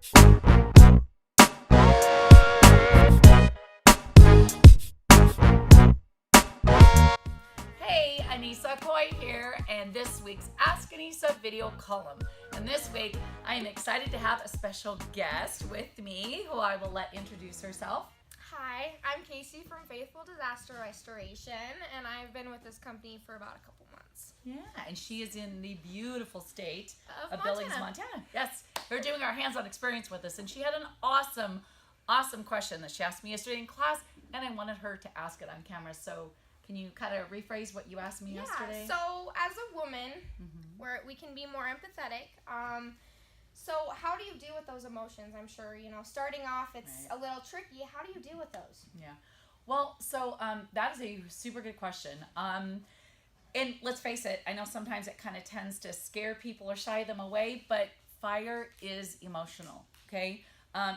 Hey, Annissa here, and this week's Ask Annissa video column. And this week, I am excited to have a special guest with me, who I will let introduce herself. Hi, I'm Casey from Faithful Disaster Restoration, and I've been with this company for about a couple months. Yeah, and she is in the beautiful state Of Billings, Montana. Yes, we're doing our hands-on experience with us, and she had an awesome question that she asked me yesterday in class, and I wanted her to ask it on camera. So can you kind of rephrase what you asked me yesterday? So as a woman, we can be more empathetic. So how do you deal with those emotions? I'm sure, starting off, it's a little tricky. How do you deal with those? Yeah. Well, so that is a super good question. And let's face it, I know sometimes it kind of tends to scare people or shy them away, but fire is emotional, okay?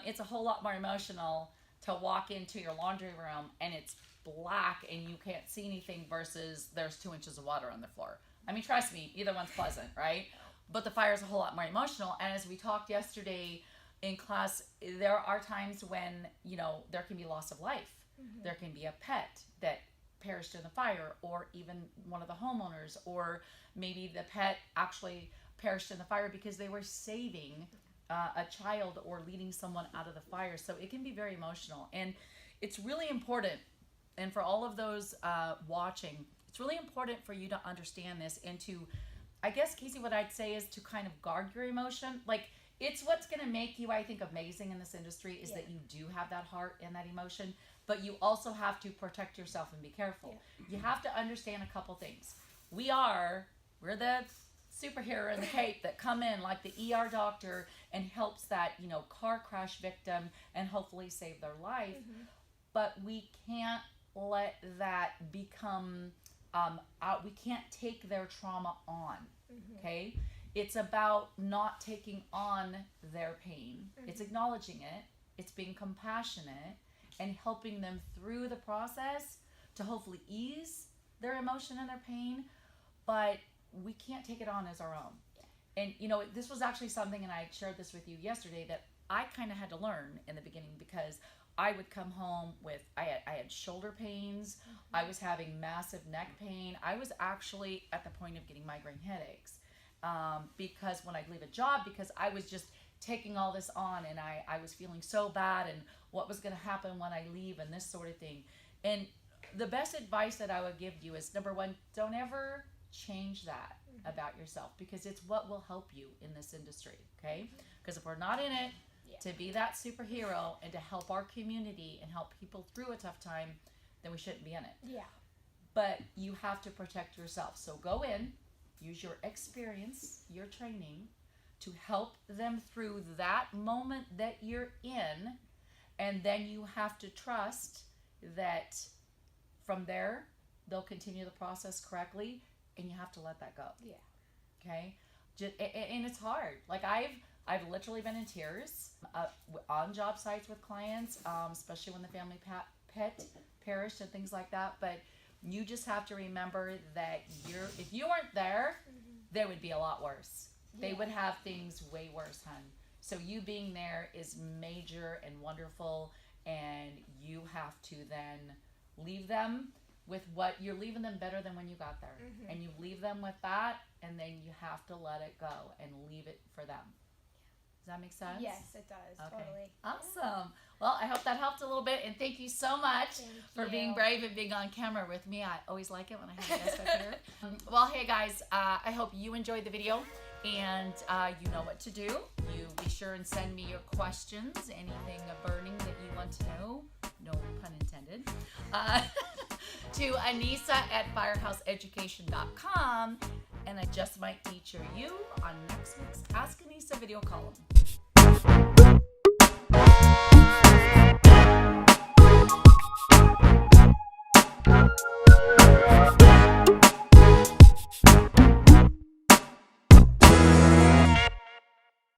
It's a whole lot more emotional to walk into your laundry room and it's black and you can't see anything versus there's 2 inches of water on the floor. I mean, trust me, either one's pleasant, right? But the fire is a whole lot more emotional. And as we talked yesterday in class, there are times when, there can be loss of life. Mm-hmm. There can be a pet that perished in the fire, or even one of the homeowners, or maybe the pet actually perished in the fire because they were saving a child or leading someone out of the fire. So it can be very emotional. And it's really important, and for all of those watching, it's really important for you to understand this and to, I guess, Casey, what I'd say is to kind of guard your emotion. Like, it's what's going to make you, I think, amazing in this industry is that you do have that heart and that emotion, but you also have to protect yourself and be careful. Yeah. You have to understand a couple things. We're the superhero in the cape that come in like the ER doctor and helps that, car crash victim and hopefully save their life. Mm-hmm. But we can't let that become we can't take their trauma on. Okay, it's about not taking on their pain. It's acknowledging it, it's being compassionate and helping them through the process to hopefully ease their emotion and their pain, but we can't take it on as our own. And this was actually something, and I shared this with you yesterday, that I kind of had to learn in the beginning, because I would come home with, I had shoulder pains, I was having massive neck pain, I was actually at the point of getting migraine headaches, because when I'd leave a job, because I was just taking all this on, and I was feeling so bad, and what was going to happen when I leave, and this sort of thing. And the best advice that I would give you is, number one, don't ever change that about yourself, because it's what will help you in this industry, okay? Because if we're not in it to be that superhero and to help our community and help people through a tough time, then we shouldn't be in it. Yeah. But you have to protect yourself. So go in, use your experience, your training, to help them through that moment that you're in, and then you have to trust that from there they'll continue the process correctly, and you have to let that go. Yeah. Okay? And it's hard. Like, I've literally been in tears on job sites with clients, especially when the family pet perished and things like that. But you just have to remember that if you weren't there, they would be a lot worse. Yeah. They would have things way worse, hun. So you being there is major and wonderful, and you have to then leave them with what you're leaving them better than when you got there. And you leave them with that, and then you have to let it go and leave it for them. Does that make sense? Yes, it does. Okay. Totally. Awesome. Well, I hope that helped a little bit, and thank you so much for being brave and being on camera with me. I always like it when I have a guest up here. Well, hey guys, I hope you enjoyed the video, and you know what to do. You be sure and send me your questions, anything burning that you want to know, no pun intended, to Annissa@firehouseeducation.com, and I just might feature you on next week's Ask Annissa video column.